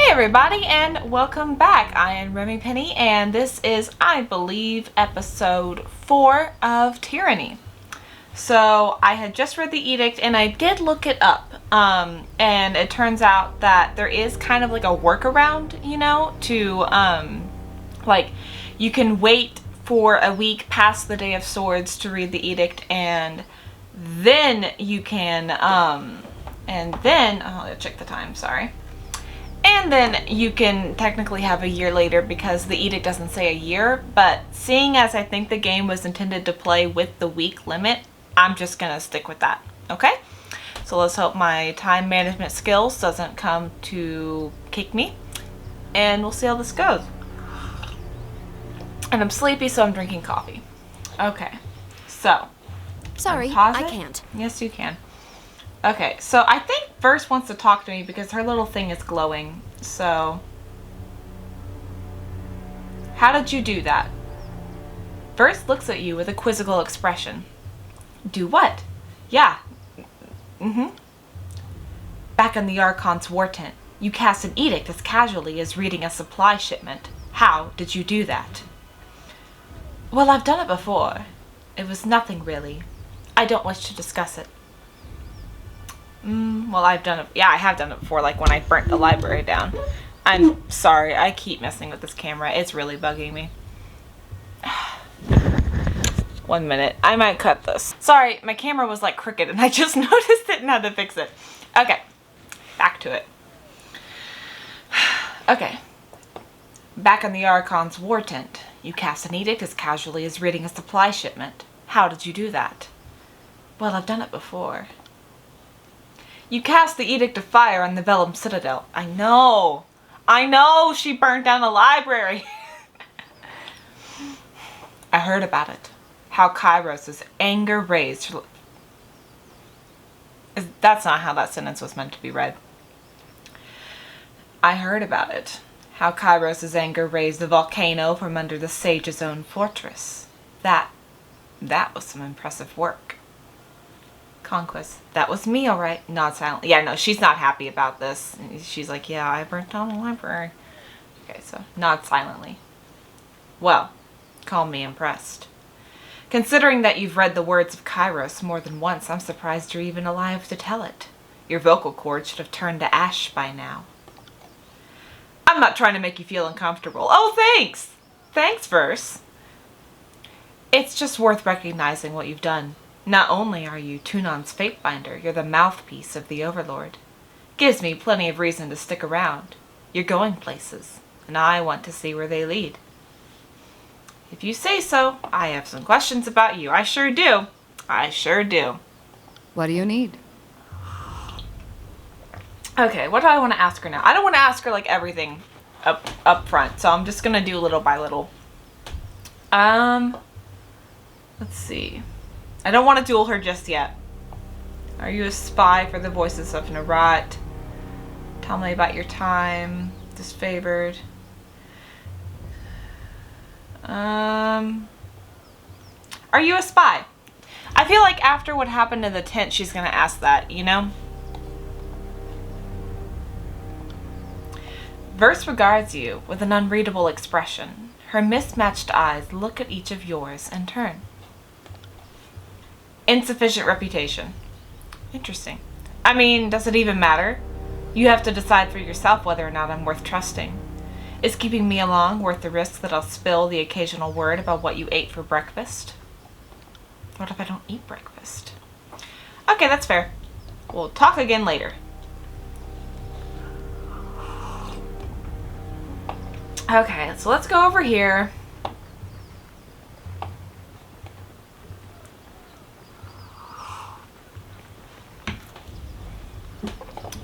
Hey everybody, and welcome back. I am Remy Penny, and this is, I believe, episode 4 of Tyranny. So I had just read the edict, and I did look it up, and it turns out that there is kind of like a workaround, like, you can wait for a week past the Day of Swords to read the edict, and then you can, I'll check the time, sorry. And then you can technically have a year later because the edict doesn't say a year, but seeing as I think the game was intended to play with the week limit, I'm just gonna stick with that, okay? So let's hope my time management skills doesn't come to kick me, and we'll see how this goes. And I'm sleepy, so I'm drinking coffee. Okay, so. Sorry, I can't. Yes, you can. Okay, so I think Verse wants to talk to me because her little thing is glowing, so. How did you do that? Verse looks at you with a quizzical expression. Do what? Yeah. Back in the Archon's war tent, you cast an edict as casually as reading a supply shipment. How did you do that? Well, I've done it before. It was nothing really. I don't wish to discuss it. Well, I've done it. Yeah, I have done it before, like when I burnt the library down. I'm sorry, I keep messing with this camera. It's really bugging me. 1 minute. I might cut this. Sorry, my camera was like crooked and I just noticed it and had to fix it. Okay, back to it. Okay. Back in the Archon's war tent, you cast an edict as casually as reading a supply shipment. How did you do that? Well, I've done it before. You cast the Edict of Fire on the Vellum Citadel. I know she burnt down the library. I heard about it. How Kairos' anger raised. That's not how that sentence was meant to be read. I heard about it. How Kairos' anger raised the volcano from under the sage's own fortress. That was some impressive work. Conquest. That was me, all right. Nod silently. Yeah, no, she's not happy about this. She's like, yeah, I burnt down the library. Okay, so nod silently. Well, call me impressed. Considering that you've read the words of Kairos more than once, I'm surprised you're even alive to tell it. Your vocal cords should have turned to ash by now. I'm not trying to make you feel uncomfortable. Oh, thanks! Thanks, Verse. It's just worth recognizing what you've done. Not only are you Tunon's Fatebinder, you're the mouthpiece of the Overlord. Gives me plenty of reason to stick around. You're going places, and I want to see where they lead. If you say so, I have some questions about you. I sure do. I sure do. What do you need? Okay, what do I want to ask her now? I don't want to ask her like everything up front, so I'm just going to do little by little. Let's see. I don't want to duel her just yet. Are you a spy for the voices of Narat? Tell me about your time. Disfavored. Are you a spy? I feel like after what happened in the tent, she's going to ask that, you know? Verse regards you with an unreadable expression. Her mismatched eyes look at each of yours in turn. Insufficient reputation. Interesting. I mean, does it even matter? You have to decide for yourself whether or not I'm worth trusting. Is keeping me along worth the risk that I'll spill the occasional word about what you ate for breakfast? What if I don't eat breakfast? Okay, that's fair. We'll talk again later. Okay, so let's go over here.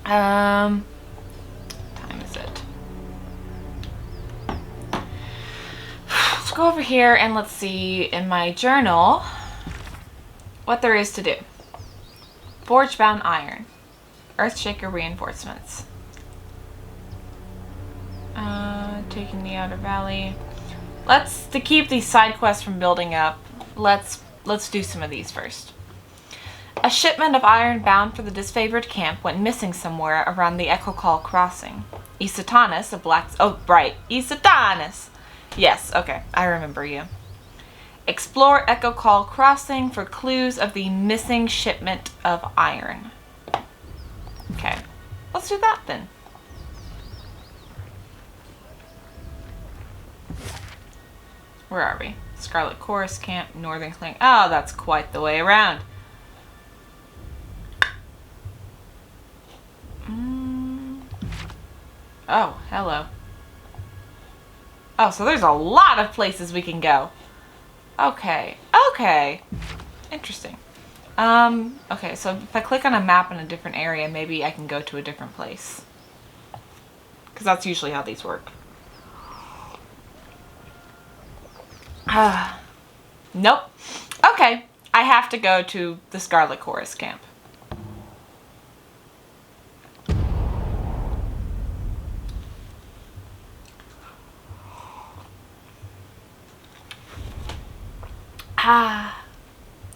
Time is it? Let's go over here and let's see in my journal what there is to do. Forge-bound iron. Earthshaker reinforcements. Taking the Outer Valley. To keep these side quests from building up, let's do some of these first. A shipment of iron bound for the disfavored camp went missing somewhere around the Echo Call crossing. Isatanus, a black... Oh, right. Isatanus. Yes, okay. I remember you. Explore Echo Call Crossing for clues of the missing shipment of iron. Okay. Let's do that then. Where are we? Scarlet Chorus Camp, Northern Clang. Oh, that's quite the way around. Oh, hello. Oh, so there's a lot of places we can go. Okay. Okay. Interesting. Okay, so if I click on a map in a different area, maybe I can go to a different place. Because that's usually how these work. Nope. Okay, I have to go to the Scarlet Chorus Camp.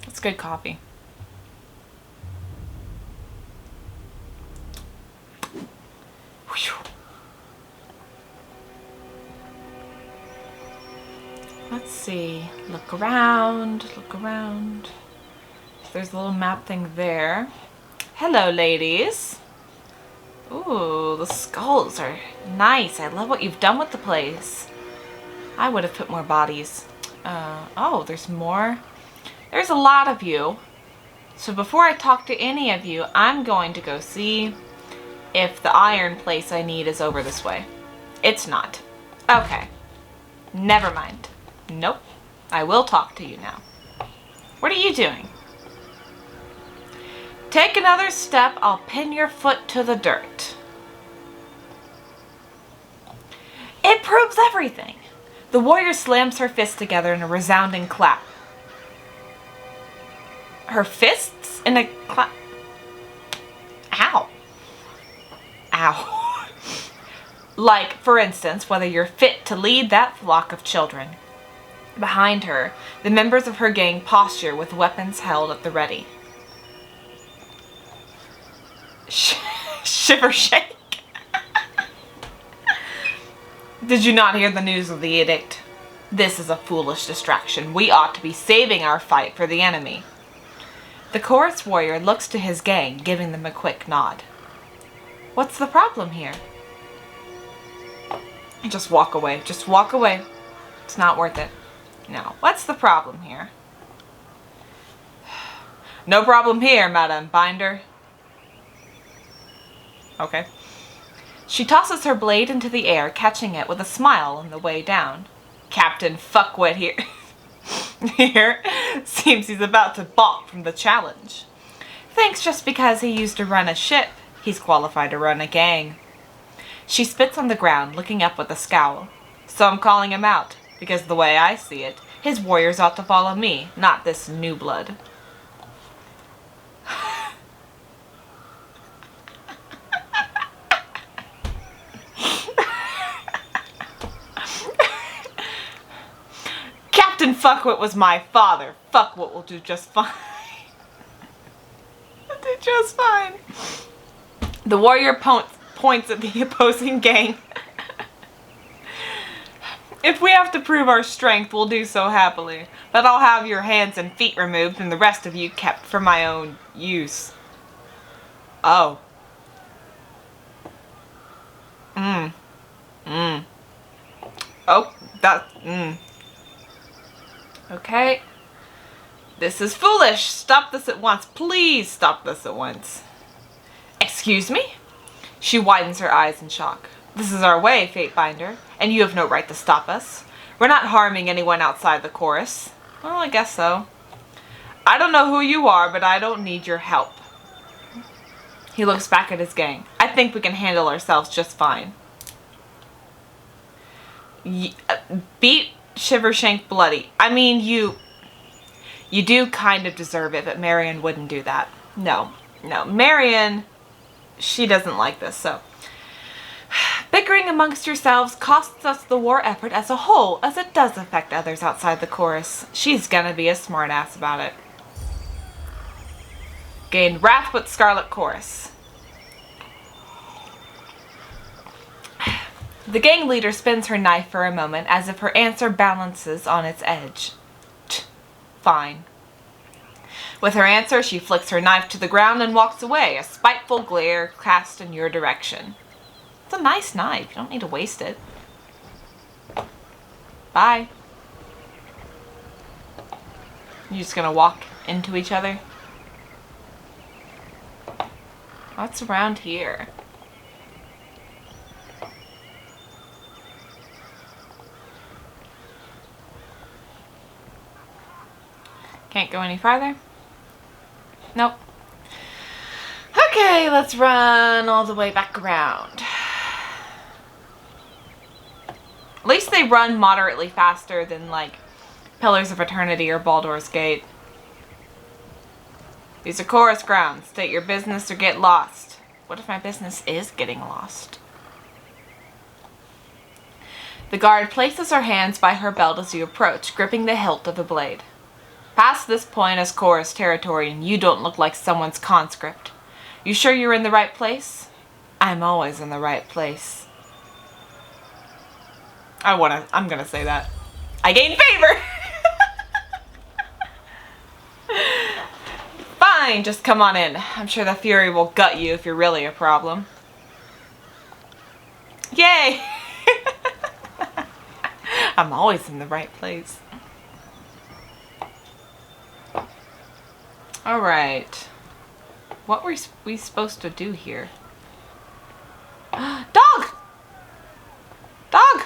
That's good coffee. Whew. Let's see. Look around, look around. There's a little map thing there. Hello, ladies. Ooh, the skulls are nice. I love what you've done with the place. I would have put more bodies. Oh, there's more. There's a lot of you. So before I talk to any of you, I'm going to go see if the iron place I need is over this way. It's not. Okay. Never mind. Nope. I will talk to you now. What are you doing? Take another step, I'll pin your foot to the dirt. It proves everything. The warrior slams her fists together in a resounding clap. Her fists in a clap? Ow. Ow. Like, for instance, whether you're fit to lead that flock of children. Behind her, the members of her gang posture with weapons held at the ready. Shiver shake. Did you not hear the news of the edict? This is a foolish distraction. We ought to be saving our fight for the enemy. The chorus warrior looks to his gang, giving them a quick nod. What's the problem here? Just walk away. Just walk away. It's not worth it. No. What's the problem here? No problem here, Madame Binder. Okay. She tosses her blade into the air, catching it with a smile on the way down. Captain Fuckwit here. Here seems he's about to balk from the challenge. Thinks just because he used to run a ship, he's qualified to run a gang. She spits on the ground, looking up with a scowl. So I'm calling him out, because the way I see it, his warriors ought to follow me, not this new blood. Captain Fuckwit was my father. Fuckwit will do just fine. Will do just fine. The warrior points at the opposing gang. If we have to prove our strength, we'll do so happily. But I'll have your hands and feet removed and the rest of you kept for my own use. Oh. Oh, Okay. This is foolish. Stop this at once. Please stop this at once. Excuse me? She widens her eyes in shock. This is our way, Fatebinder, and you have no right to stop us. We're not harming anyone outside the chorus. Well, I guess so. I don't know who you are, but I don't need your help. He looks back at his gang. I think we can handle ourselves just fine. Beat Shivershank bloody. I mean, you do kind of deserve it, but Marion wouldn't do that. No. Marion, she doesn't like this, so. Bickering amongst yourselves costs us the war effort as a whole, as it does affect others outside the chorus. She's gonna be a smartass about it. Gained wrath with Scarlet Chorus. The gang leader spins her knife for a moment as if her answer balances on its edge. Fine. With her answer, she flicks her knife to the ground and walks away, a spiteful glare cast in your direction. It's a nice knife. You don't need to waste it. Bye. You just gonna walk into each other? What's around here? Can't go any farther? Nope. Okay, let's run all the way back around. At least they run moderately faster than, like, Pillars of Eternity or Baldur's Gate. These are chorus grounds. State your business or get lost. What if my business is getting lost? The guard places her hands by her belt as you approach, gripping the hilt of a blade. Past this point is chorus territory, and you don't look like someone's conscript. You sure you're in the right place? I'm always in the right place. I'm gonna say that. I gain favor! Fine, just come on in. I'm sure the Fury will gut you if you're really a problem. Yay! I'm always in the right place. Alright. What were we supposed to do here? Dog! Dog!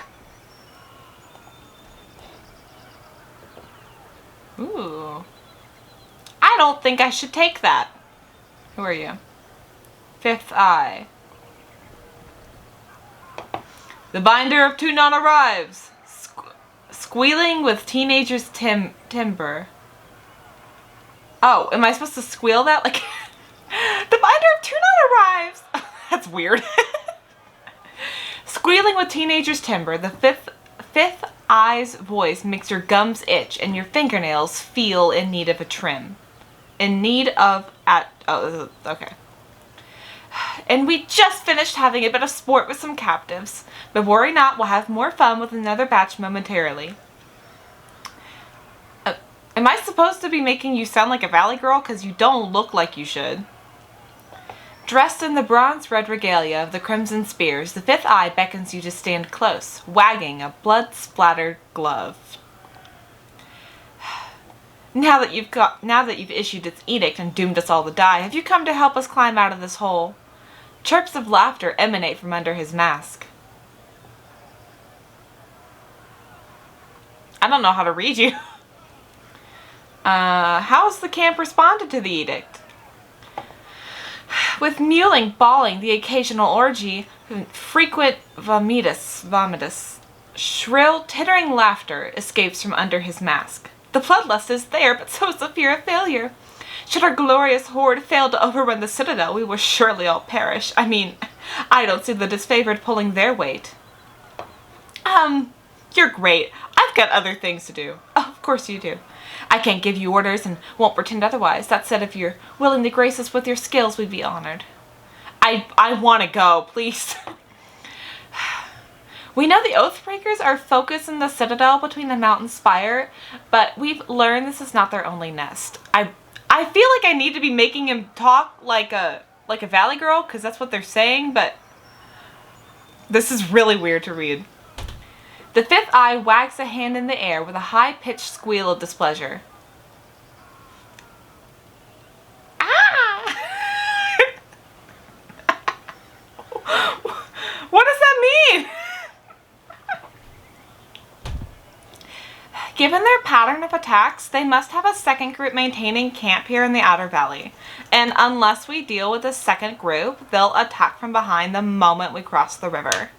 Ooh. I don't think I should take that. Who are you? Fifth Eye. The binder of Tunon arrives. Squealing with teenagers timber. Oh, am I supposed to squeal that? Like, the binder of Tunon arrives. That's weird. Squealing with teenagers timber, the fifth eye's voice makes your gums itch and your fingernails feel in need of a trim. Okay. And we just finished having a bit of sport with some captives. But worry not, we'll have more fun with another batch momentarily. Am I supposed to be making you sound like a valley girl? Because you don't look like you should. Dressed in the bronze-red regalia of the Crimson Spears, the Fifth Eye beckons you to stand close, wagging a blood-splattered glove. Now that you've issued its edict and doomed us all to die, have you come to help us climb out of this hole? Chirps of laughter emanate from under his mask. I don't know how to read you. How's the camp responded to the edict? With mewling, bawling, the occasional orgy, frequent vomitus, shrill, tittering laughter escapes from under his mask. The bloodlust is there, but so is the fear of failure. Should our glorious horde fail to overrun the citadel, we will surely all perish. I mean, I don't see the disfavored pulling their weight. You're great. I've got other things to do. Oh, of course you do. I can't give you orders and won't pretend otherwise. That said, if you're willing to grace us with your skills, we'd be honored. I want to go, please. We know the Oathbreakers are focused in the citadel between the mountain spire, but we've learned this is not their only nest. I feel like I need to be making him talk like a valley girl, because that's what they're saying, but this is really weird to read. The Fifth Eye wags a hand in the air with a high-pitched squeal of displeasure. Ah! What does that mean? Given their pattern of attacks, they must have a second group maintaining camp here in the Outer Valley. And unless we deal with the second group, they'll attack from behind the moment we cross the river.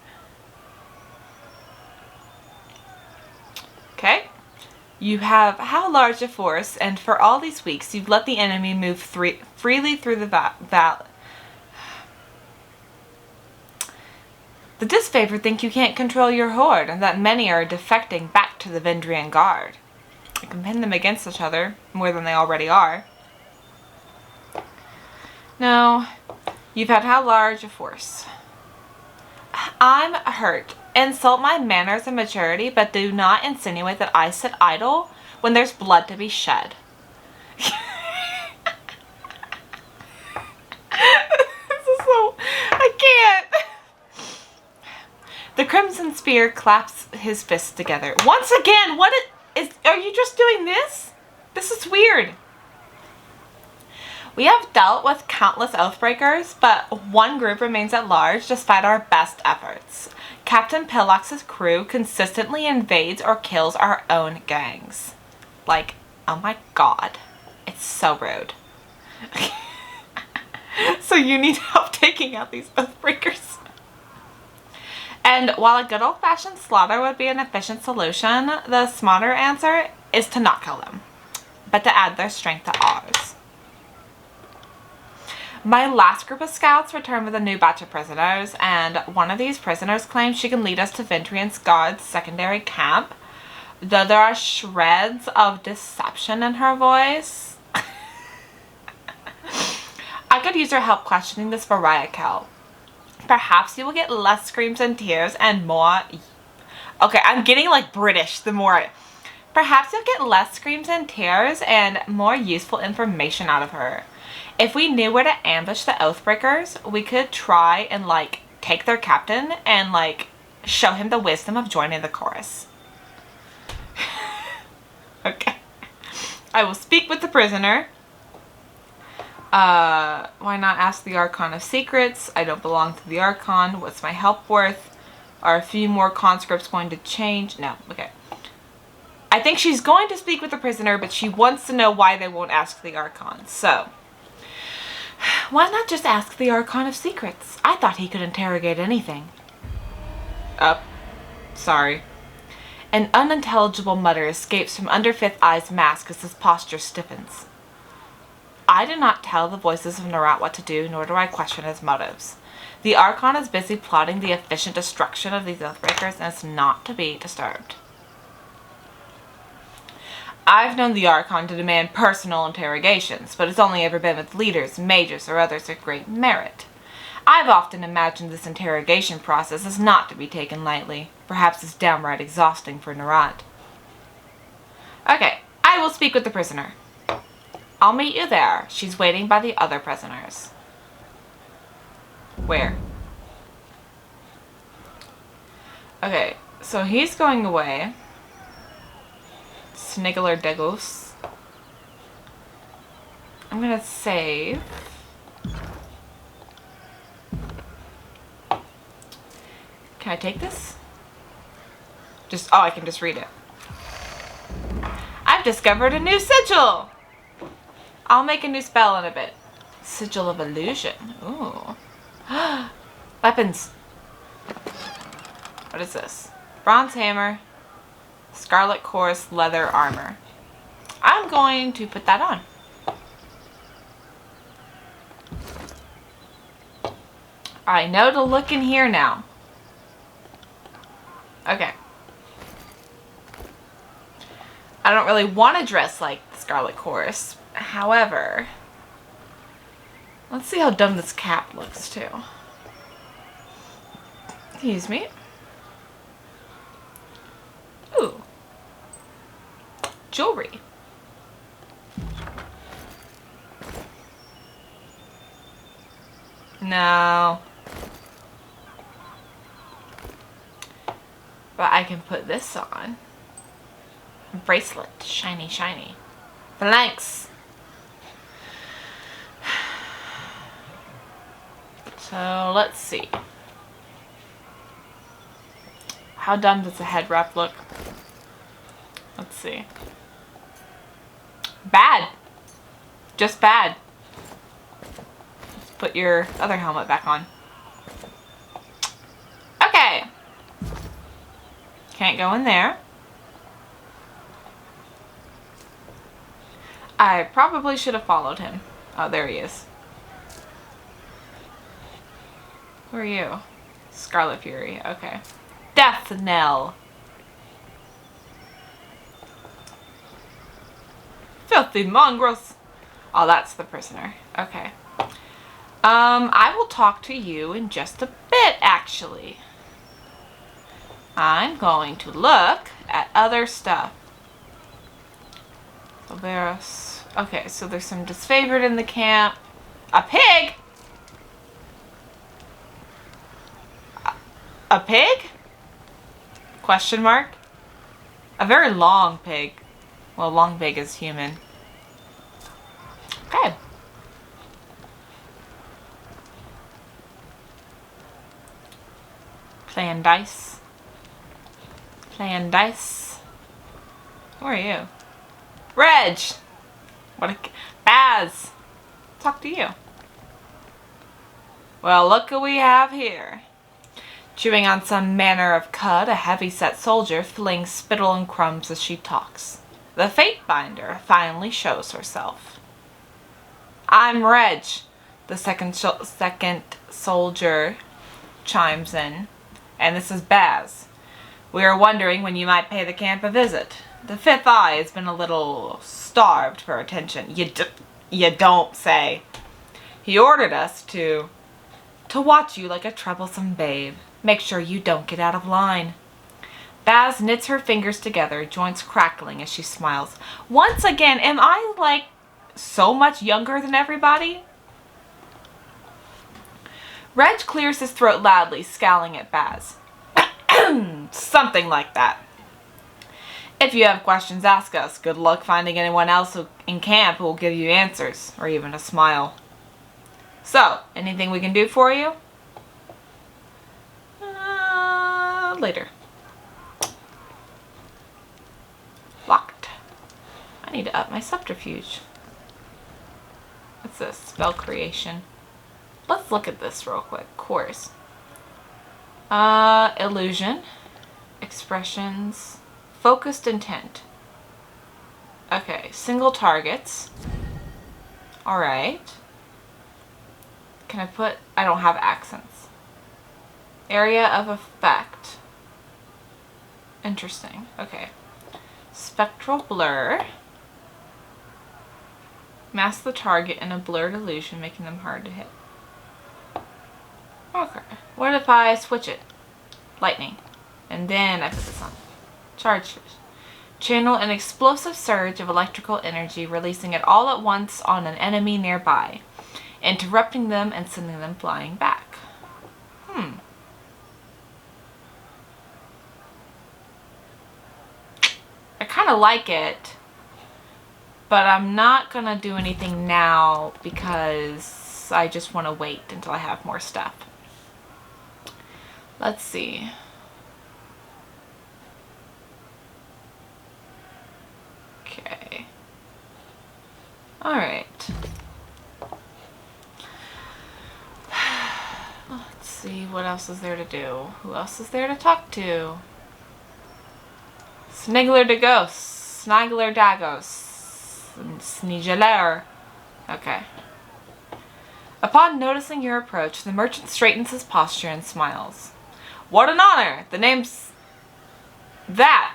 Okay. You have how large a force, and for all these weeks, you've let the enemy move freely through the valley. The disfavored think you can't control your horde, and that many are defecting back to the Vendrian Guard. You can pin them against each other, more than they already are. No, you've had how large a force. I'm hurt. insult my manners and maturity, but do not insinuate that I sit idle when there's blood to be shed. This is so... I can't. The Crimson Spear claps his fists together. Once again, what is... Are you just doing this? This is weird. We have dealt with countless Oathbreakers, but one group remains at large despite our best efforts. Captain Pillox's crew consistently invades or kills our own gangs. Like, oh my god. It's so rude. So you need help taking out these Oathbreakers. And while a good old-fashioned slaughter would be an efficient solution, the smarter answer is to not kill them, but to add their strength to ours. My last group of scouts returned with a new batch of prisoners, and one of these prisoners claims she can lead us to Ventrian's guard's secondary camp, though there are shreds of deception in her voice. I could use her help questioning this Variakel. Perhaps you will get less screams and tears and more... Okay, I'm getting like British the more... Perhaps you'll get less screams and tears and more useful information out of her. If we knew where to ambush the Oathbreakers, we could try and like take their captain and like show him the wisdom of joining the chorus. Okay. I will speak with the prisoner. Why not ask the Archon of Secrets? I don't belong to the Archon. What's my help worth? Are a few more conscripts going to change? No. Okay. I think she's going to speak with the prisoner, but she wants to know why they won't ask the Archon. So, why not just ask the Archon of Secrets? I thought he could interrogate anything. Sorry. An unintelligible mutter escapes from under Fifth Eye's mask as his posture stiffens. I do not tell the voices of Narat what to do, nor do I question his motives. The Archon is busy plotting the efficient destruction of these Oathbreakers and is not to be disturbed. I've known the Archon to demand personal interrogations, but it's only ever been with leaders, mages, or others of great merit. I've often imagined this interrogation process as not to be taken lightly. Perhaps it's downright exhausting for Narat. Okay, I will speak with the prisoner. I'll meet you there. She's waiting by the other prisoners. Where? Okay, so he's going away. Sniggler Degos. I'm gonna save. Can I take this? Oh, I can just read it. I've discovered a new sigil! I'll make a new spell in a bit. Sigil of Illusion. Ooh. Weapons. What is this? Bronze hammer. Scarlet coarse leather armor. I'm going to put that on. I know to look in here now. Okay. I don't really want to dress like the Scarlet Chorus. However, let's see how dumb this cap looks too. Excuse me. Ooh. Jewelry. No. But I can put this on. Bracelet. Shiny, shiny. Thanks. So, let's see. How dumb does the head wrap look? Let's see. Bad. Just bad. Let's put your other helmet back on. Okay. Can't go in there. I probably should have followed him. Oh, there he is. Who are you? Scarlet Fury. Okay. Death Knell. Filthy mongrels. Oh, that's the prisoner. Okay. I will talk to you in just a bit, actually. I'm going to look at other stuff. So there's... Okay, so there's some disfavored in the camp. A pig? A pig? Question mark? A very long pig. Well, long pig is human. Okay. Playing dice. Playing dice. Who are you? Reg! What a... Baz! Talk to you. Well, look what we have here. Chewing on some manner of cud, a heavy-set soldier flings spittle and crumbs as she talks. The Fatebinder finally shows herself. I'm Reg, the second soldier chimes in, and this is Baz. We are wondering when you might pay the camp a visit. The Fifth Eye has been a little starved for attention. You don't say. He ordered us to watch you like a troublesome babe. Make sure you don't get out of line. Baz knits her fingers together, joints crackling as she smiles. Once again, am I, like, so much younger than everybody? Reg clears his throat loudly, scowling at Baz. Something like that. If you have questions, ask us. Good luck finding anyone else in camp who will give you answers, or even a smile. So, anything we can do for you? Later. Locked. I need to up my subterfuge. What's this? Spell creation. Let's look at this real quick. Course. Illusion. Expressions. Focused intent. Okay. Single targets. Alright. Can I put... I don't have accents. Area of effect. Interesting. Okay. Spectral blur. Mask the target in a blurred illusion, making them hard to hit. Okay. What if I switch it? Lightning. And then I put this on. Charge. Channel an explosive surge of electrical energy, releasing it all at once on an enemy nearby, interrupting them and sending them flying back. I kind of like it, but I'm not going to do anything now because I just want to wait until I have more stuff. Let's see. Okay. Alright. Let's see, what else is there to do? Who else is there to talk to? Snigler de Ghost. Snigler Dagos. Snigeler. Okay. Upon noticing your approach, the merchant straightens his posture and smiles. What an honor! The name's... that!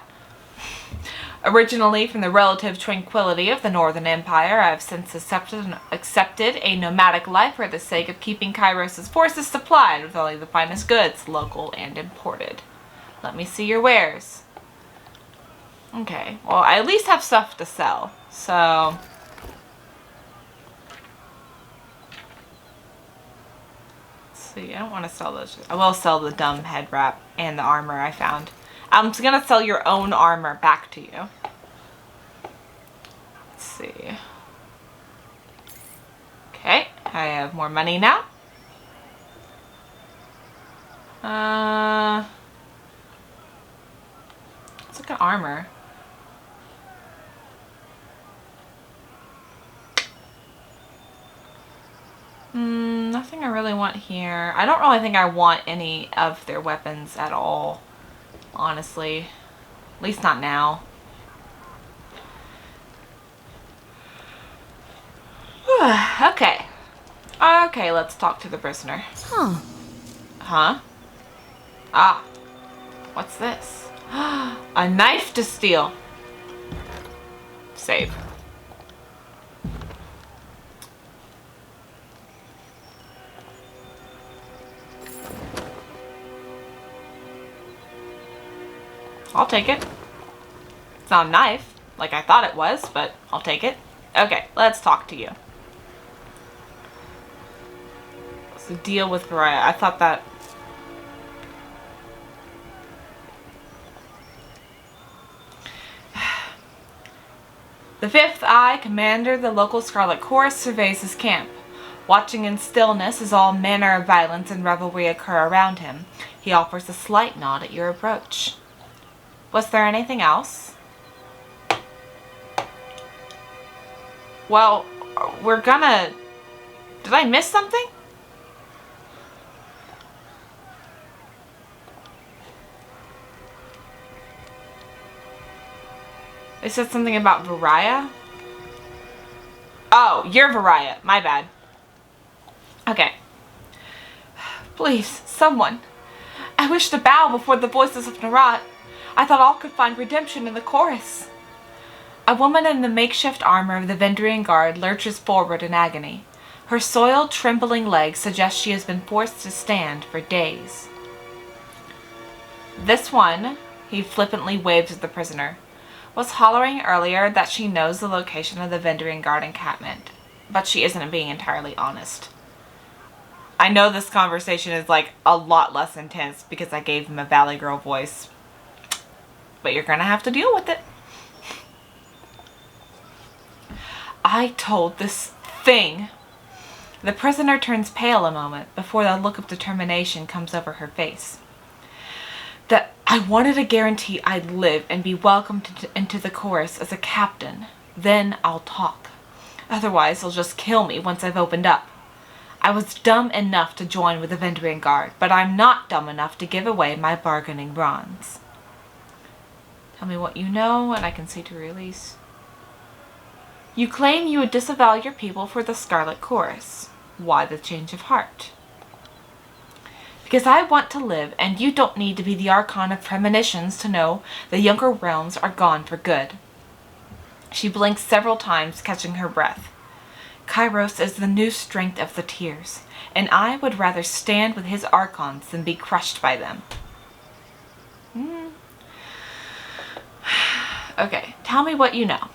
Originally from the relative tranquility of the Northern Empire, I have since accepted a nomadic life for the sake of keeping Kairos' forces supplied with only the finest goods, local and imported. Let me see your wares. Okay, well, I at least have stuff to sell, so... Let's see, I don't want to sell those. I will sell the dumb head wrap and the armor I found. I'm just going to sell your own armor back to you. Let's see. Okay, I have more money now. Let's look at armor. Nothing I really want here. I don't really think I want any of their weapons at all, honestly. At least not now. Okay. Okay, let's talk to the prisoner. Huh. Huh? Ah. What's this? A knife to steal. Save. I'll take it. It's not a knife, like I thought it was, but I'll take it. Okay, let's talk to you. What's the deal with Variah? I thought that... The Fifth Eye, commander of the local Scarlet Chorus, surveys his camp. Watching in stillness as all manner of violence and revelry occur around him, he offers a slight nod at your approach. Was there anything else? Well, we're gonna... Did I miss something? They said something about Variah? Oh, you're Variah. My bad. Okay. Please, someone. I wish to bow before the voices of Narat. I thought all could find redemption in the chorus. A woman in the makeshift armor of the Vendrian Guard lurches forward in agony. Her soiled, trembling legs suggest she has been forced to stand for days. This one, he flippantly waves at the prisoner, was hollering earlier that she knows the location of the Vendrian Guard encampment, but she isn't being entirely honest. I know this conversation is like a lot less intense because I gave him a Valley Girl voice, but you're gonna have to deal with it. I told this thing. The prisoner turns pale a moment before the look of determination comes over her face. That I wanted to guarantee I'd live and be welcomed into the chorus as a captain. Then I'll talk. Otherwise, they'll just kill me once I've opened up. I was dumb enough to join with the Vendrian Guard, but I'm not dumb enough to give away my bargaining bronze. Tell me what you know, and I can see to release. You claim you would disavow your people for the Scarlet Chorus. Why the change of heart? Because I want to live, and you don't need to be the Archon of Premonitions to know the younger realms are gone for good. She blinks several times, catching her breath. Kairos is the new strength of the Tears, and I would rather stand with his Archons than be crushed by them. Okay, tell me what you know.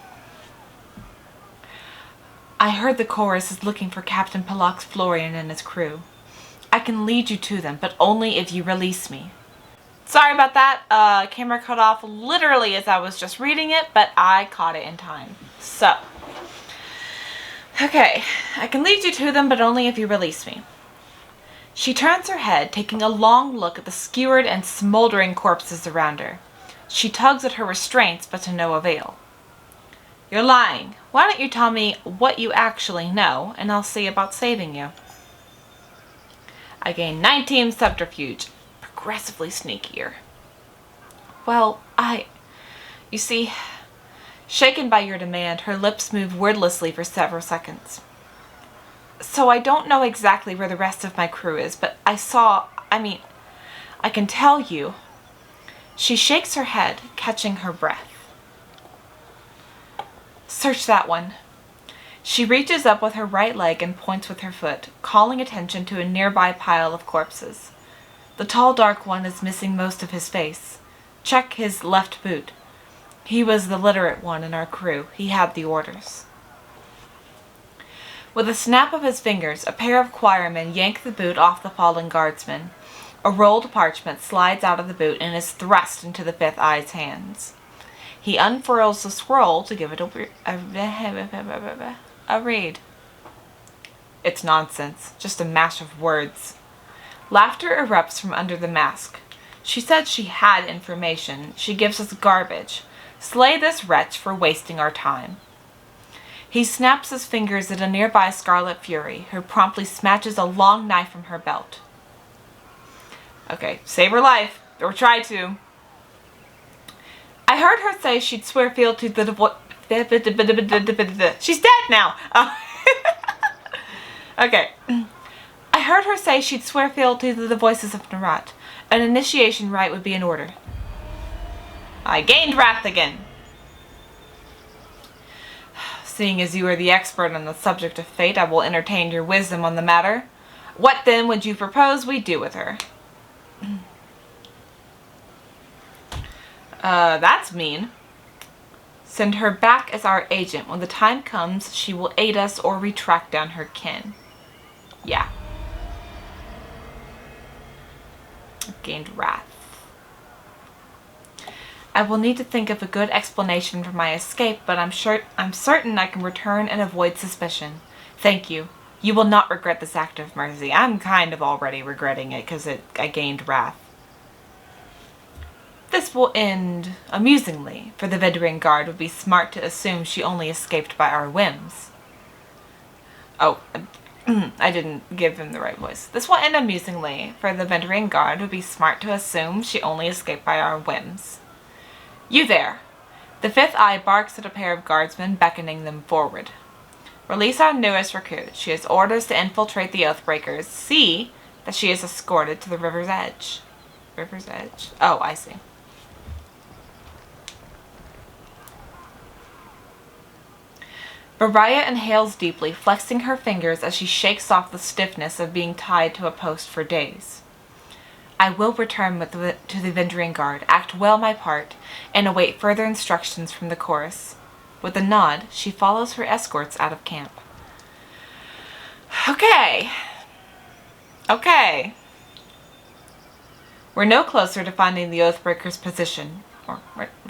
I heard the chorus is looking for Captain Palox Florian and his crew. I can lead you to them, but only if you release me. Sorry about that. Camera cut off literally as I was just reading it, but I caught it in time. So, okay, I can lead you to them, but only if you release me. She turns her head, taking a long look at the skewered and smoldering corpses around her. She tugs at her restraints, but to no avail. You're lying. Why don't you tell me what you actually know, and I'll see about saving you. I gain 19 subterfuge, progressively sneakier. Well, you see, shaken by your demand, her lips move wordlessly for several seconds. So I don't know exactly where the rest of my crew is, but I can tell you. She shakes her head, catching her breath. Search that one. She reaches up with her right leg and points with her foot, calling attention to a nearby pile of corpses. The tall dark one is missing most of his face. Check his left boot. He was the literate one in our crew. He had the orders. With a snap of his fingers, a pair of choirmen yank the boot off the fallen guardsman. A rolled parchment slides out of the boot and is thrust into the Fifth Eye's hands. He unfurls the scroll to give it a read. It's nonsense, just a mash of words. Laughter erupts from under the mask. She said she had information. She gives us garbage. Slay this wretch for wasting our time. He snaps his fingers at a nearby Scarlet Fury, who promptly snatches a long knife from her belt. Okay, save her life, or try to. I heard her say she'd swear fealty to the She's dead now! Okay. I heard her say she'd swear fealty to the voices of Narat. An initiation rite would be in order. I gained wrath again. Seeing as you are the expert on the subject of fate, I will entertain your wisdom on the matter. What then would you propose we do with her? That's mean. Send her back as our agent. When the time comes, she will aid us or we track down her kin. Yeah. Gained wrath. I will need to think of a good explanation for my escape, but I'm certain I can return and avoid suspicion. Thank you. You will not regret this act of mercy. I'm kind of already regretting it because I gained wrath. This will end amusingly, for the Veteran Guard would be smart to assume she only escaped by our whims. Oh, I didn't give him the right voice. This will end amusingly, for the Veteran Guard would be smart to assume she only escaped by our whims. You there! The fifth eye barks at a pair of guardsmen, beckoning them forward. Release our newest recruit. She has orders to infiltrate the Oathbreakers. See that she is escorted to the river's edge. River's edge? Oh, I see. Mariah inhales deeply, flexing her fingers as she shakes off the stiffness of being tied to a post for days. I will return to the Venturing Guard, act well my part, and await further instructions from the chorus. With a nod, she follows her escorts out of camp. Okay. We're no closer to finding the Oathbreaker's position, or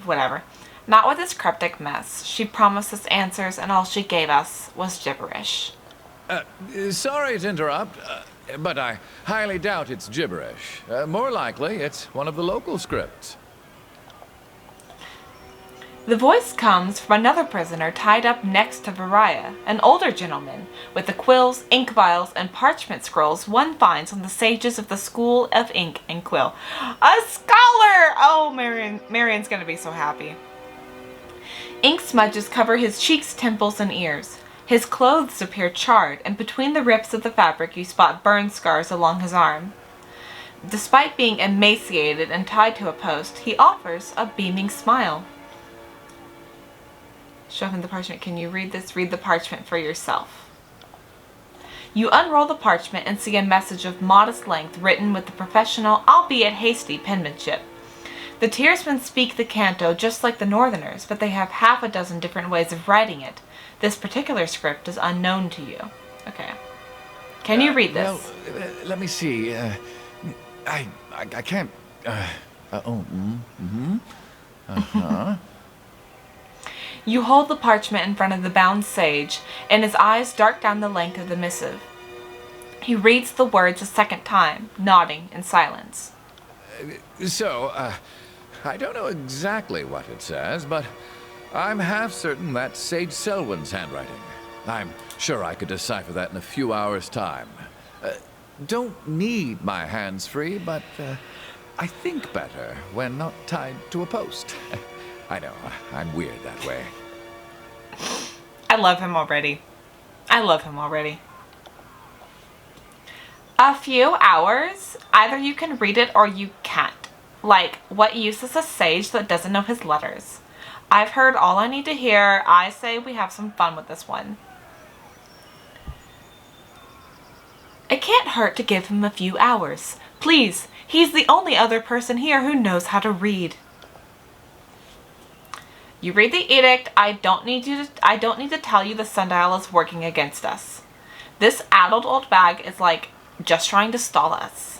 whatever. Not with this cryptic mess. She promised us answers, and all she gave us was gibberish. Sorry to interrupt, but I highly doubt it's gibberish. More likely, it's one of the local scripts. The voice comes from another prisoner tied up next to Mariah, an older gentleman, with the quills, ink vials, and parchment scrolls one finds on the sages of the School of Ink and Quill. A scholar! Oh, Marion's gonna be so happy. Ink smudges cover his cheeks, temples, and ears. His clothes appear charred, and between the rips of the fabric you spot burn scars along his arm. Despite being emaciated and tied to a post, he offers a beaming smile. Show him the parchment. Can you read this? Read the parchment for yourself. You unroll the parchment and see a message of modest length written with the professional, albeit hasty, penmanship. The Tearsmen speak the canto just like the Northerners, but they have half a dozen different ways of writing it. This particular script is unknown to you. Okay. Can you read this? Well, let me see. I can't. You hold the parchment in front of the bound sage, and his eyes dart down the length of the missive. He reads the words a second time, nodding in silence. I don't know exactly what it says, but I'm half certain that's Sage Selwyn's handwriting. I'm sure I could decipher that in a few hours' time. Don't need my hands free, but I think better when not tied to a post. I know, I'm weird that way. I love him already. A few hours? Either you can read it or you can't. Like, what use is a sage that doesn't know his letters? I've heard all I need to hear. I say we have some fun with this one. It can't hurt to give him a few hours. Please, he's the only other person here who knows how to read. You read the edict. I don't need to tell you the sundial is working against us. This addled old bag is like just trying to stall us.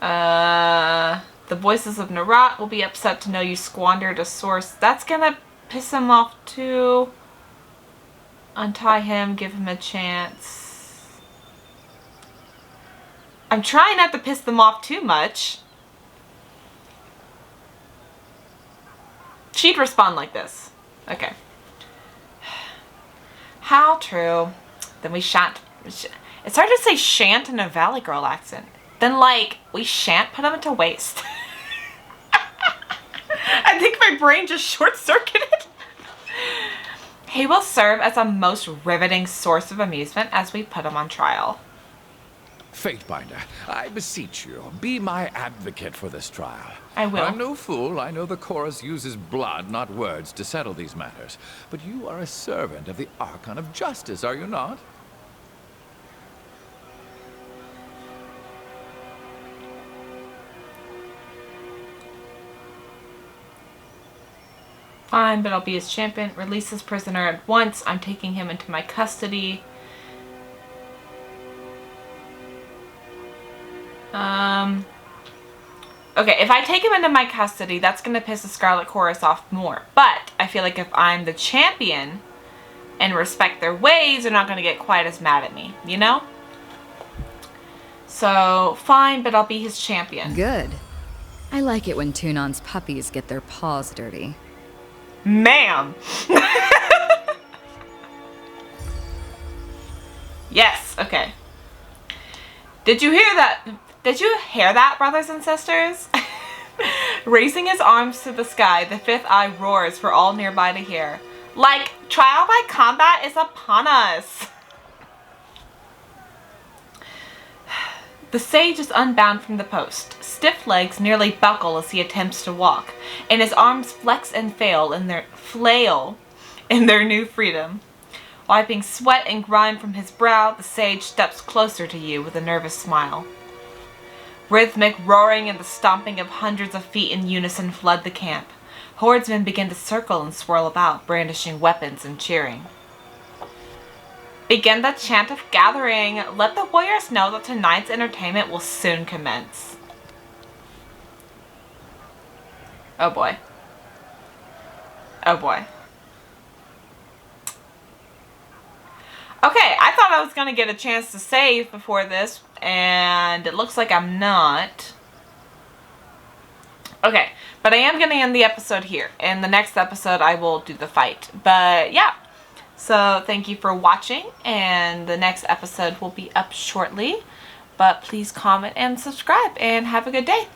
The voices of Narat will be upset to know you squandered a source. That's gonna piss him off too. Untie him, give him a chance. I'm trying not to piss them off too much. She'd respond like this. Okay. How true. Then we shan't. It's hard to say shan't in a Valley Girl accent. Then, like, we shan't put him to waste. I think my brain just short-circuited. He will serve as a most riveting source of amusement as we put him on trial. Fatebinder, I beseech you, be my advocate for this trial. I will. I'm no fool. I know the chorus uses blood, not words, to settle these matters. But you are a servant of the Archon of Justice, are you not? Fine, but I'll be his champion. Release this prisoner at once. I'm taking him into my custody. Okay, if I take him into my custody, that's going to piss the Scarlet Chorus off more. But I feel like if I'm the champion and respect their ways, they're not going to get quite as mad at me, you know? So, fine, but I'll be his champion. Good. I like it when Tunon's puppies get their paws dirty. Ma'am! Yes, okay. Did you hear that? Did you hear that, brothers and sisters? Raising his arms to the sky, the fifth eye roars for all nearby to hear. Like, trial by combat is upon us. The sage is unbound from the post. Stiff legs nearly buckle as he attempts to walk, and his arms flex and flail in their new freedom. Wiping sweat and grime from his brow, the sage steps closer to you with a nervous smile. Rhythmic roaring and the stomping of hundreds of feet in unison flood the camp. Hordemen begin to circle and swirl about, brandishing weapons and cheering. Begin the chant of gathering. Let the warriors know that tonight's entertainment will soon commence. Oh boy. Oh boy. Okay, I thought I was going to get a chance to save before this, and it looks like I'm not. Okay, but I am going to end the episode here. In the next episode, I will do the fight. But yeah, so thank you for watching, and the next episode will be up shortly. But please comment and subscribe, and have a good day.